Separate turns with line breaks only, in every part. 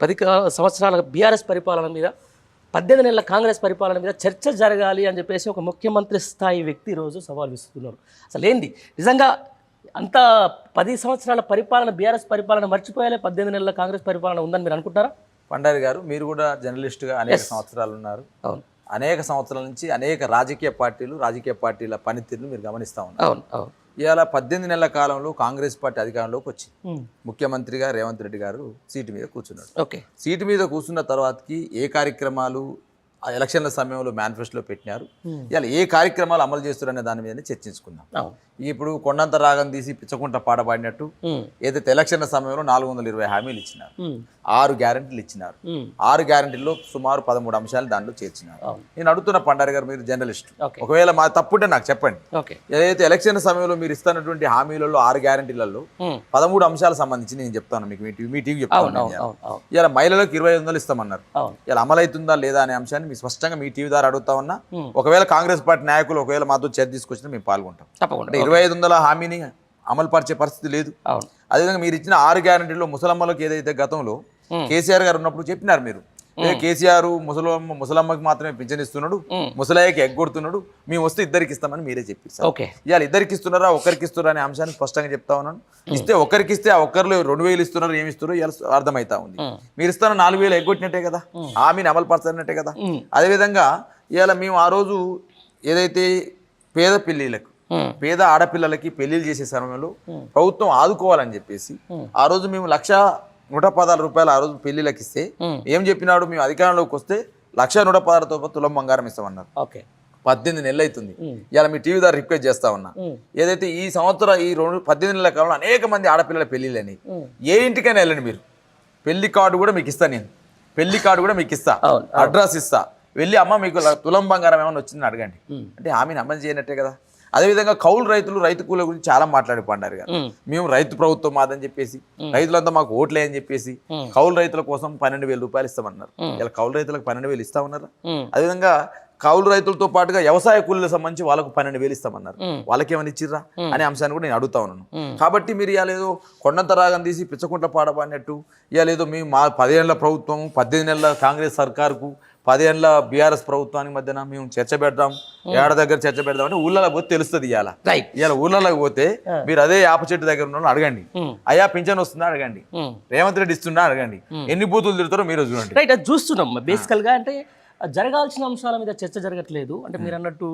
సంవత్సరాల బీఆర్ఎస్ పరిపాలన మీద 18 నెలల కాంగ్రెస్ పరిపాలన మీద చర్చ జరగాలి అని చెప్పేసి ఒక ముఖ్యమంత్రి స్థాయి వ్యక్తి ఈరోజు సవాల్ విస్తున్నారు. అసలు ఏంది నిజంగా అంత 10 సంవత్సరాల పరిపాలన బీఆర్ఎస్ పరిపాలన మర్చిపోయాలే 18 నెలల కాంగ్రెస్ పరిపాలన ఉందని మీరు అనుకుంటారా?
పండారి గారు, మీరు కూడా జర్నలిస్టుగా అనేక సంవత్సరాలు ఉన్నారు.
అవును.
అనేక సంవత్సరాల నుంచి అనేక రాజకీయ పార్టీల పనితీరును మీరు గమనిస్తూ ఉన్నారు.
అవును అవును.
ఇవాళ 18 నెలల కాలంలో కాంగ్రెస్ పార్టీ అధికారంలోకి వచ్చింది. ముఖ్యమంత్రిగా రేవంత్ రెడ్డి గారు సీటు మీద కూర్చున్నాడు.
ఓకే.
సీటు మీద కూర్చున్న తర్వాతకి ఏ కార్యక్రమాలు ఆ ఎలక్షన్ల సమయంలో మేనిఫెస్టోలో పెట్టినారు, ఇవాళ ఏ కార్యక్రమాలు అమలు చేస్తారనే దాని మీదనే చర్చించుకుందాం. ఇప్పుడు కొండంత రాగం తీసి పిచ్చకుంట పాడబడినట్టు ఏదైతే ఎలక్షన్ల సమయంలో 420 హామీలు ఇచ్చినారు, 6 గ్యారెంటీలు ఇచ్చినారు. 6 గ్యారెంటీల్లో సుమారు 13 అంశాలు దానిలో చేర్చినారు. నేను అడుగుతున్న పండారి గారు, మీరు జర్నలిస్ట్, ఒకవేళ మా తప్పుంటే నాకు చెప్పండి. ఏదైతే ఎలక్షన్ సమయంలో మీరు ఇస్తున్నటువంటి హామీలలో 6 గ్యారెంటీలలో 13 అంశాలకు సంబంధించి నేను చెప్తాను మీకు, మీ టీవీ చెప్తాను. ఇలా మహిళలకు 2500 ఇస్తామన్నారు, ఇలా అమలవుతుందా లేదా అనే అంశాన్ని మీ స్పష్టంగా మీ టీవీ ద్వారా అడుగుతా ఉన్నా. ఒకవేళ కాంగ్రెస్ పార్టీ నాయకులు ఒకవేళ మాతో చర్చ తీసుకొచ్చినా మేము పాల్గొంటాం. 2500 హామీని అమలు పరిచే పరిస్థితి లేదు. అదేవిధంగా మీరు ఇచ్చిన 6 గ్యారెంటీలో ముసలమ్మలకు ఏదైతే గతంలో కేసీఆర్ గారు ఉన్నప్పుడు చెప్పినారు, మీరు కేసీఆర్ ముసలమ్మకి మాత్రమే పింఛన్ ఇస్తున్నాడు, ముసలయ్యకి ఎగ్గొడుతున్నాడు, మేము వస్తే ఇద్దరికి ఇస్తామని మీరే చెప్పారు. ఇవాళ ఇద్దరికి ఇస్తున్నారా ఒకరికి ఇస్తున్నారా అనే అంశాన్ని స్పష్టంగా చెప్తా ఉన్నాను. ఇస్తే ఒకరికి ఇస్తే ఆ ఒక్కరిలో 2000 ఇస్తున్నారు, ఏమి ఇస్తున్నారో ఇవాళ అర్థమవుతా ఉంది. మీరు ఇస్తున్న 4000 ఎగ్గొట్టినట్టే కదా, హామీని అమలు పరచనట్టే కదా. అదేవిధంగా ఇవాళ మేము ఆ రోజు ఏదైతే పేద ఆడపిల్లలకి పెళ్లిళ్ళు చేసే సమయంలో ప్రభుత్వం ఆదుకోవాలని చెప్పేసి ఆ రోజు మేము 1,116 రూపాయలు ఆ రోజు పెళ్లిళ్ళకి ఇస్తే ఏం చెప్పినాడు, మేము అధికారంలోకి వస్తే 1,116 తులం బంగారం ఇస్తామన్నారు. 18 నెలలు అవుతుంది. ఇలా మీ టీవీ ద్వారా రిక్వెస్ట్ చేస్తా ఉన్నా, ఏదైతే ఈ సంవత్సరం ఈ 18 నెలల కాలంలో అనేక మంది ఆడపిల్లల పెళ్లిళ్ళని ఏ ఇంటికైనా వెళ్ళండి, మీరు పెళ్లి కార్డు కూడా మీకు ఇస్తా, నేను పెళ్లి కార్డు కూడా మీకు ఇస్తా, అడ్రస్ ఇస్తా, వెళ్ళి అమ్మ మీకు తులం బంగారం ఏమైనా వచ్చిందని అడగండి. అంటే హామీని అమలు చేయనట్టే కదా. అదేవిధంగా కౌలు రైతులు, రైతు కూల గురించి చాలా మాట్లాడి పండారు కదా. మేము రైతు ప్రభుత్వం మాదని చెప్పేసి, రైతులంతా మాకు ఓట్లే అని చెప్పేసి కౌలు రైతుల కోసం 12,000 రూపాయలు ఇస్తామన్నారు. ఇలా కౌలు రైతులకు 12,000 ఇస్తా ఉన్నారు. అదేవిధంగా కౌలు రైతులతో పాటుగా వ్యవసాయ కూలీలకు సంబంధించి వాళ్ళకు 12,000 ఇస్తామన్నారు. వాళ్ళకి ఏమైనా ఇచ్చిర్రా అనే అంశాన్ని కూడా నేను అడుగుతా ఉన్నాను. కాబట్టి మీరు ఇవాళ ఏదో కొండంత రాగం తీసి పిచ్చకుంట పాడబడినట్టు ఇవాళ ఏదో మేము మా 10 ఏళ్ల ప్రభుత్వం 18 నెలల కాంగ్రెస్ సర్కారుకు 10 ఏళ్ల బీఆర్ఎస్ ప్రభుత్వానికి మధ్యన మేము చర్చ పెడదాం, ఏడ దగ్గర చర్చ పెడదాం అంటే ఊళ్ళలోకి పోతే తెలుస్తుంది. ఇవాళ ఊళ్ళలోకి పోతే మీరు అదే యాప చెట్టు దగ్గర ఉన్న అడగండి, అయ్యా పింఛన్ వస్తుందా అడగండి, రేవంత్ రెడ్డి ఇస్తున్నా అడగండి, ఎన్ని బూతులు తిడతారో మీరు చూడండి.
రైట్, అది చూస్తున్నాం. బేసికల్ గా అంటే జరగాల్సిన అంశాల మీద చర్చ జరగట్లేదు. అంటే మీరు అన్నట్టు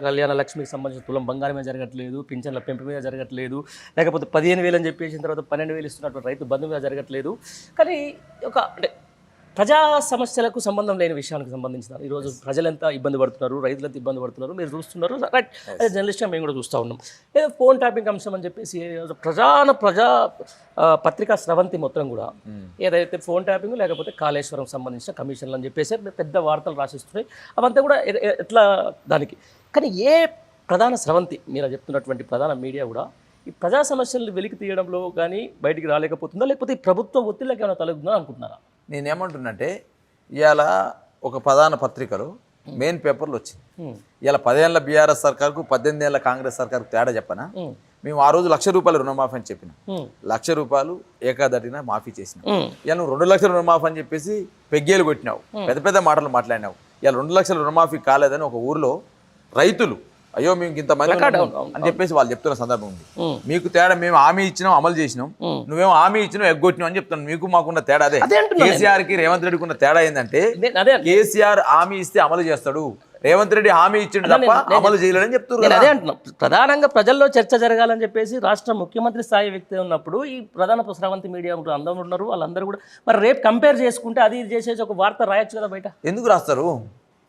కళ్యాణ లక్ష్మికి సంబంధించిన తులం బంగారమే జరగట్లేదు, పింఛన్ల పెంపు మీద జరగట్లేదు, లేకపోతే 15,000 అని చెప్పేసిన తర్వాత 12,000 ఇస్తున్నటువంటి రైతు బంధు మీద జరగట్లేదు. కానీ అంటే ప్రజా సమస్యలకు సంబంధం లేని విషయానికి సంబంధించిన ఈరోజు ప్రజలు ఎంత ఇబ్బంది పడుతున్నారు, రైతులు ఎంత ఇబ్బంది పడుతున్నారు మీరు చూస్తున్నారు. రైట్, అదే జర్నలిస్ట్గా మేము కూడా చూస్తూ ఉన్నాం. ఏదో ఫోన్ ట్యాపింగ్ అంశం అని చెప్పేసి ప్రజా పత్రికా స్రవంతి మొత్తం కూడా ఏదైతే ఫోన్ ట్యాపింగ్ లేకపోతే కాళేశ్వరం సంబంధించిన కమిషన్లు అని చెప్పేసి పెద్ద వార్తలు రాసిస్తున్నాయి. అవంతా కూడా ఎట్లా దానికి. కానీ ఏ ప్రధాన స్రవంతి మీరు చెప్తున్నటువంటి ప్రధాన మీడియా కూడా ఈ ప్రజా సమస్యలను వెలికి తీయడంలో కానీ బయటికి రాలేకపోతుందా, లేకపోతే ఈ ప్రభుత్వ ఒత్తిళ్ళకి ఏమైనా తొలగుతుందా అనుకుంటున్నారా?
నేనేమంటున్నంటే ఇవాళ ఒక ప్రధాన పత్రికలో మెయిన్ పేపర్లు వచ్చింది. ఇలా 10 ఏళ్ల బీఆర్ఎస్ సర్కార్కు 18 ఏళ్ల కాంగ్రెస్ సర్కార్కు తేడా చెప్పనా? మేము ఆ రోజు 1,00,000 రూపాయలు రుణమాఫీ అని చెప్పినాం, 1,00,000 రూపాయలు ఏకాదటిన మాఫీ చేసినాం. ఇలా నువ్వు 2 లక్షల రుణమాఫీ అని చెప్పేసి పెగ్గేలు కొట్టినావు, పెద్ద పెద్ద మాటలు మాట్లాడినావు. ఇలా 2 లక్షల రుణమాఫీ కాలేదని ఒక ఊర్లో రైతులు అయ్యో మేము ఇంతమంది అని చెప్పేసి వాళ్ళు చెప్తున్న సందర్భం ఉంది. మీకు తేడా మేము హామీ ఇచ్చినాం, అమలు చేసినాం, నువ్వేమో హామీ ఇచ్చినావు ఎగ్గొట్టినావు అని చెప్తాను. మీకు మాకున్న తేడా అదే. కేసీఆర్ కి రేవంత్ రెడ్డికి ఉన్న తేడా ఏంటంటే కేసీఆర్ హామీ ఇస్తే అమలు చేస్తాడు, రేవంత్ రెడ్డి హామీ ఇచ్చిండు తప్ప అమలు చేయలేదని చెప్తున్నారు.
అదే అంటున్నాం, ప్రధానంగా ప్రజల్లో చర్చ జరగాలని చెప్పేసి రాష్ట్ర ముఖ్యమంత్రి స్థాయి వ్యక్తి ఉన్నప్పుడు ఈ ప్రధాన స్రవంతి మీడియా అందరూ ఉన్నారు, వాళ్ళందరూ కూడా మరి రేపు కంపేర్ చేసుకుంటే అది చేసేసి ఒక వార్త రాయొచ్చు కదా బయట.
ఎందుకు రాస్తారు?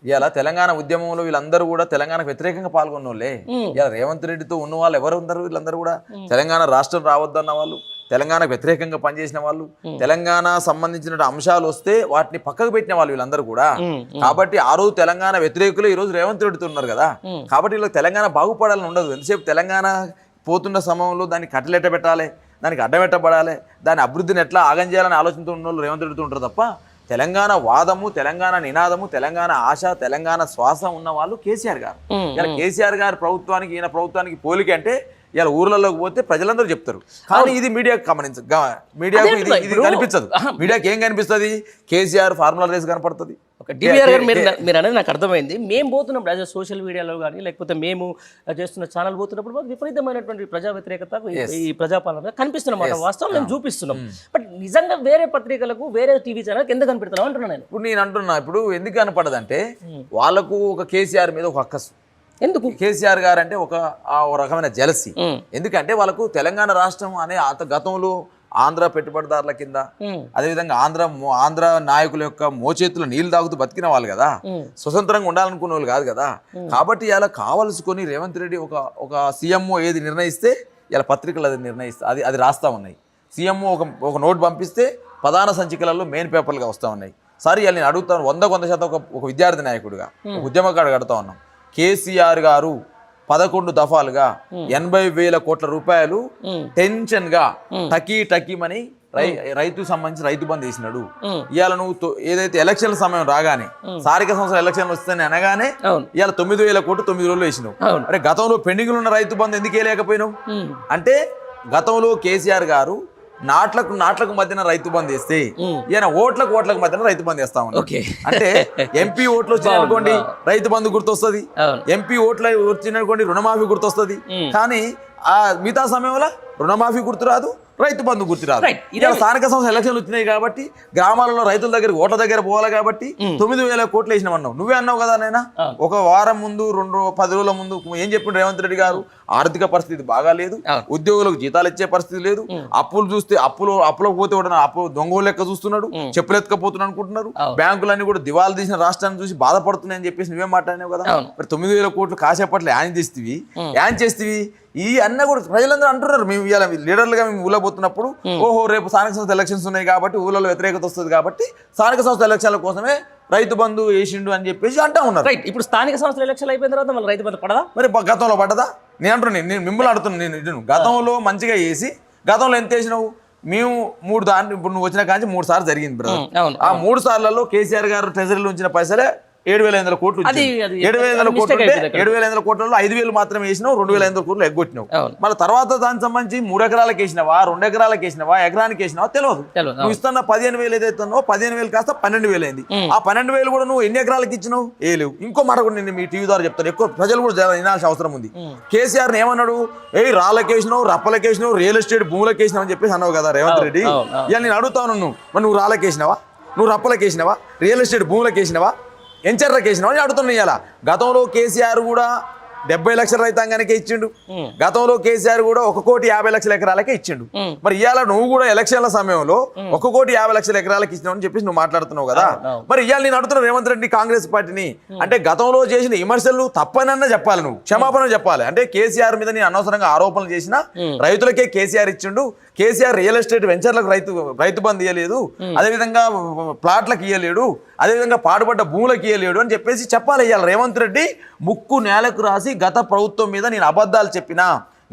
ఇలా తెలంగాణ ఉద్యమంలో వీళ్ళందరూ కూడా తెలంగాణకు వ్యతిరేకంగా పాల్గొన్న వాళ్ళే. ఇలా రేవంత్ రెడ్డితో ఉన్న వాళ్ళు ఎవరు ఉన్నారు? వీళ్ళందరూ కూడా తెలంగాణ రాష్ట్రం రావద్దన్న వాళ్ళు, తెలంగాణకు వ్యతిరేకంగా పనిచేసిన వాళ్ళు, తెలంగాణ సంబంధించిన అంశాలు వస్తే వాటిని పక్కకు పెట్టిన వాళ్ళు వీళ్ళందరూ కూడా. కాబట్టి ఆ రోజు తెలంగాణ వ్యతిరేకులు ఈ రోజు రేవంత్ రెడ్డితో ఉన్నారు కదా. కాబట్టి వీళ్ళకి తెలంగాణ బాగుపడాలని ఉండదు. ఎంతసేపు తెలంగాణ పోతున్న సమయంలో దాన్ని కట్టలెట్ట పెట్టాలి, దానికి అడ్డమెట్టబడాలి, దాని అభివృద్ధిని ఎట్లా ఆగం చేయాలని ఆలోచనతో ఉన్న వాళ్ళు రేవంత్ రెడ్డితో ఉంటారు తప్ప తెలంగాణ వాదము, తెలంగాణ నినాదము, తెలంగాణ ఆశ, తెలంగాణ శ్వాస ఉన్న వాళ్ళు కేసీఆర్ గారు. ఇలా కేసీఆర్ గారి ప్రభుత్వానికి ఈయన ప్రభుత్వానికి పోలిక అంటే ఇలా ఊర్లలోకి పోతే ప్రజలందరూ చెప్తారు. కానీ ఇది మీడియాకు మీడియాకు ఇది కనిపించదు. మీడియాకి ఏం కనిపిస్తుంది? కేసీఆర్ ఫార్ములా రేస్ కనపడుతుంది.
డివిఆర్ గారు మీరు అనేది నాకు అర్థమైంది. మేము పోతున్నప్పుడు యాజ్ సోషల్ మీడియాలో కానీ లేకపోతే మేము చేస్తున్న ఛానల్ పోతున్నప్పుడు మాకు విపరీతమైనటువంటి ప్రజా వ్యతిరేకత ఈ ప్రజాపాలన కనిపిస్తున్నమాట. వాస్తవం మేము చూపిస్తున్నాం. బట్ నిజంగా వేరే పత్రికలకు వేరే టీవీ ఛానల్కి ఎందుకు కనిపెడతాం అంటున్నాను నేను.
ఇప్పుడు నేను అంటున్నా, ఇప్పుడు ఎందుకు కనపడదంటే వాళ్ళకు ఒక కేసీఆర్ మీద ఒక అక్కసు.
ఎందుకు?
కేసీఆర్ గారు అంటే ఒక రకమైన జెలసీ. ఎందుకంటే వాళ్ళకు తెలంగాణ రాష్ట్రం అనే గతంలో ఆంధ్ర పెట్టుబడిదారుల కింద, అదేవిధంగా ఆంధ్ర నాయకుల యొక్క మోచేతులు నీళ్లు తాగుతూ బతికిన వాళ్ళు కదా, స్వతంత్రంగా ఉండాలనుకున్న వాళ్ళు కాదు కదా. కాబట్టి ఇలా కావలసుకొని రేవంత్ రెడ్డి ఒక సీఎంఓ ఏది నిర్ణయిస్తే ఇలా పత్రికలు అది నిర్ణయిస్తే అది రాస్తా ఉన్నాయి. సీఎంఓ ఒక నోట్ పంపిస్తే ప్రధాన సంచికలలో మెయిన్ పేపర్లుగా వస్తూ ఉన్నాయి. సరే ఇలా నేను అడుగుతాను, 100% ఒక విద్యార్థి నాయకుడిగా, ఒక ఉద్యమకాడు అడుగుతా ఉన్నాం. కేసీఆర్ గారు 11 దఫాలుగా 80,000 కోట్ల రూపాయలు టెన్షన్ గా టకీమని రైతు సంబంధించి రైతు బంద్ వేసినాడు. ఇవాళ నువ్వు ఏదైతే ఎలక్షన్ల సమయం రాగానే స్థానిక సంస్థల ఎలక్షన్లు వస్తాయని అనగానే ఇవాళ 9,000 కోట్లు 9 రోజులు వేసినావు. అరే గతంలో పెండింగ్లు ఉన్న రైతు బంద్ ఎందుకు వేయలేకపోయినావు? అంటే గతంలో కేసీఆర్ గారు నాట్లకు మధ్యన రైతు బంద్ వేస్తే ఈయన ఓట్లకు మధ్యన రైతు బంద్ వేస్తా ఉన్నాడు. అంటే ఎంపీ ఓట్లు వచ్చిననుకోండి రైతు బంధు గుర్తొస్తుంది, ఎంపీ ఓట్లు వచ్చిననుకోండి రుణమాఫీ గుర్తొస్తుంది. కానీ ఆ మిగతా సమయంలో రుణమాఫీ గుర్తురాదు, రైతు బంధు గుర్తురాదు. స్థానిక సంస్థ ఎలక్షన్లు వచ్చినాయి కాబట్టి గ్రామాలలో రైతుల దగ్గర ఓట్ల దగ్గర పోవాలి కాబట్టి 9,000 కోట్లు వేసినామన్నావు. నువ్వే అన్నావు కదా నాయన. ఒక వారం ముందు 10 రోజుల ముందు ఏం చెప్పిండు రేవంత్ రెడ్డి గారు? ఆర్థిక పరిస్థితి బాగా లేదు, ఉద్యోగులకు జీతాలు ఇచ్చే పరిస్థితి లేదు, అప్పులు చూస్తే అప్పులకు పోతే అప్పు దొంగ లెక్క చూస్తున్నాడు, చెప్పులు ఎత్తుకపోతున్నాడు అనుకుంటున్నారు, బ్యాంకులన్నీ కూడా దివాలు తీసిన రాష్ట్రాన్ని చూసి బాధపడుతున్నాయని చెప్పేసి నువ్వే మాట్లాడినావు కదా. మరి 9,000 కోట్లు కాసేపట్లో యాన్ చేస్తేవి ఈ అన్న కూడా ప్రజలందరూ అంటున్నారు. మేము ఇవాళ లీడర్లుగా మేము ఊళ్ళో పోతున్నప్పుడు ఓహో రేపు స్థానిక సంస్థ ఎలక్షన్స్ ఉన్నాయి కాబట్టి ఊళ్ళలో వ్యతిరేకత వస్తుంది కాబట్టి స్థానిక సంస్థ ఎలక్షన్ల కోసమే రైతు బంధు వేసిండు అని చెప్పేసి అంటా ఉన్నారు.
ఇప్పుడు స్థానిక సంస్థల ఎలక్షన్లు అయిపోయిన తర్వాత మళ్ళీ రైతు బంధు పడదా?
మరి గతంలో పడ్డదా? నేను అంటున్నాను, నేను మిమ్మల్ని అడుగుతున్నాను. నేను గతంలో మంచిగా వేసి గతంలో ఎంత వేసినావు? మేము 3 దాంట్లో ఇప్పుడు నువ్వు వచ్చిన కానీ 3 సార్లు జరిగింది బ్రదర్. ఆ 3 సార్లలో కేసీఆర్ గారు ట్రెజరీలో ఉంచిన పైసలే 7,500 కోట్లు. 7,500 కోట్లు 7,500 కోట్లలో 5,000 మాత్రమే వేసినావు, 2,500 కోట్లు ఎగ్గొట్టినావు. మళ్ళీ తర్వాత దానికి సంబంధించి 3 ఎకరాలకు వేసినావా, 2 ఎకరాలకు వేసినావా, ఎకరానికి వేసినావా తెలియదు. నువ్వు ఇస్తున్న 15,000 ఏదైతే 15,000 కాస్త 12,000 అయింది. ఆ 12,000 కూడా నువ్వు ఎన్ని ఎకరాలకు ఇచ్చినావు? లేవు. ఇంకో మాట కూడా నేను మీ టీవీ ద్వారా చెప్తాను, ఎక్కువ ప్రజలు కూడా వినాల్సిన అవసరం ఉంది. కేసీఆర్ ఏమన్నాడు? రాళ్ళకేసినావు, రప్పలకేసినావు, రియల్ ఎస్టేట్ భూములకేసినావు అని చెప్పేసి అన్నావు కదా రేవంత్ రెడ్డి. ఇక నేను అడుగుతాను, నువ్వు రాళ్ళకేసినావా, నువ్వు రప్పలకేసినావా, రియల్ ఎస్టేట్ భూములకేసినావా, ఎంచర్లకు వేసినావు అని అడుగుతున్నాయి. ఇలా గతంలో కేసీఆర్ కూడా 70 లక్షల రైతాంగానికే ఇచ్చిండు. గతంలో కేసీఆర్ కూడా 1,50,00,000 ఎకరాలకే ఇచ్చిండు. మరి ఇవాళ నువ్వు కూడా ఎలక్షన్ల సమయంలో 1,50,00,000 ఎకరాలకు ఇచ్చినావు అని చెప్పేసి నువ్వు మాట్లాడుతున్నావు కదా. మరి ఇవాళ నేను అడుగుతున్నా రేవంత్ రెడ్డి కాంగ్రెస్ పార్టీని, అంటే గతంలో చేసిన విమర్శలు తప్పనన్నా చెప్పాలి, నువ్వు క్షమాపణ చెప్పాలి. అంటే కేసీఆర్ మీద నేను అనవసరంగా ఆరోపణలు చేసిన రైతులకే కేసీఆర్ ఇచ్చిండు, కేసీఆర్ రియల్ ఎస్టేట్ వెంచర్లకు రైతు బంధు ఇవ్వలేదు, అదేవిధంగా ప్లాట్లకు ఇవ్వలేడు, అదేవిధంగా పాడుపడ్డ భూములకు ఇవ్వలేడు అని చెప్పేసి చెప్పాలి. ఇవాళ రేవంత్ రెడ్డి ముక్కు నేలకు రాసి గత ప్రభుత్వం మీద నేను అబద్ధాలు చెప్పినా,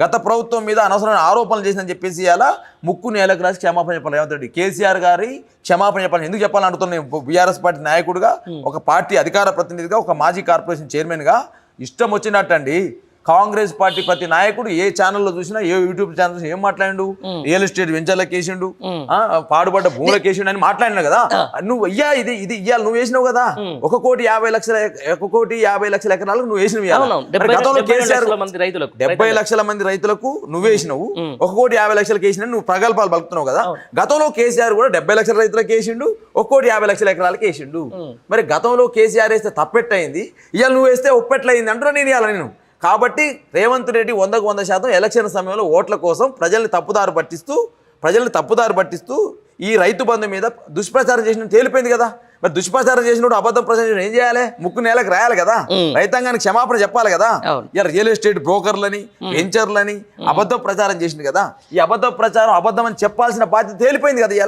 గత ప్రభుత్వం మీద అనవసరమైన ఆరోపణలు చేసిందని చెప్పేసి ఇలా ముక్కు నేలకు రాసి క్షమాపణ చెప్పాలి రేవంత్ రెడ్డి. కేసీఆర్ గారి క్షమాపణ చెప్పాలి. ఎందుకు చెప్పాలని అడుగుతున్నాను. బీఆర్ఎస్ పార్టీ నాయకుడిగా, ఒక పార్టీ అధికార ప్రతినిధిగా, ఒక మాజీ కార్పొరేషన్ చైర్మన్గా ఇష్టం వచ్చినట్టండి కాంగ్రెస్ పార్టీ ప్రతి నాయకుడు ఏ ఛానల్లో చూసినా, ఏ యూట్యూబ్ ఛానల్ చూసినా ఏం మాట్లాడిండు? రియల్ ఎస్టేట్ వెంచర్లకు వేసిండు, పాడుపడ్డ భూములకు వేసిండు అని మాట్లాడినా కదా. నువ్వు ఇది ఇవాళ నువ్వు వేసినావు కదా. 1,50,00,000 ఎకరాలకు నువ్వు వేసినవి. గతంలో కేసీఆర్ 70 లక్షల మంది రైతులకు నువ్వు వేసినావు, 1,50,00,000 వేసిన నువ్వు ప్రగల్భాలు పలుకుతున్నావు కదా. గతంలో కేసీఆర్ కూడా 70 లక్షల రైతులకు వేసిండు, 1,50,00,000 ఎకరాలకు వేసిండు. మరి గతంలో కేసీఆర్ వేస్తే తప్పెట్టయింది, ఇవాళ నువ్వు వేస్తే ఒప్పెట్లయింది అంటున్నా నేను ఇవాళ నేను. కాబట్టి రేవంత్ రెడ్డి 100% ఎలక్షన్ సమయంలో ఓట్ల కోసం ప్రజల్ని తప్పుదారి పట్టిస్తూ ఈ రైతు బంధు మీద దుష్ప్రచారం చేసిన తేలిపోయింది కదా. మరి దుష్ప్రచారం చేసినప్పుడు అబద్ధం ప్రచారం ఏం చేయాలి? ముక్కు నేలకు రాయాలి కదా, రైతాంగానికి క్షమాపణ చెప్పాలి కదా. ఇలా రియల్ ఎస్టేట్ బ్రోకర్లని, వెంచర్లని అబద్ధ ప్రచారం చేసింది కదా. ఈ అబద్ధ ప్రచారం అబద్ధం అని చెప్పాల్సిన బాధ్యత తేలిపోయింది కదా ఇలా.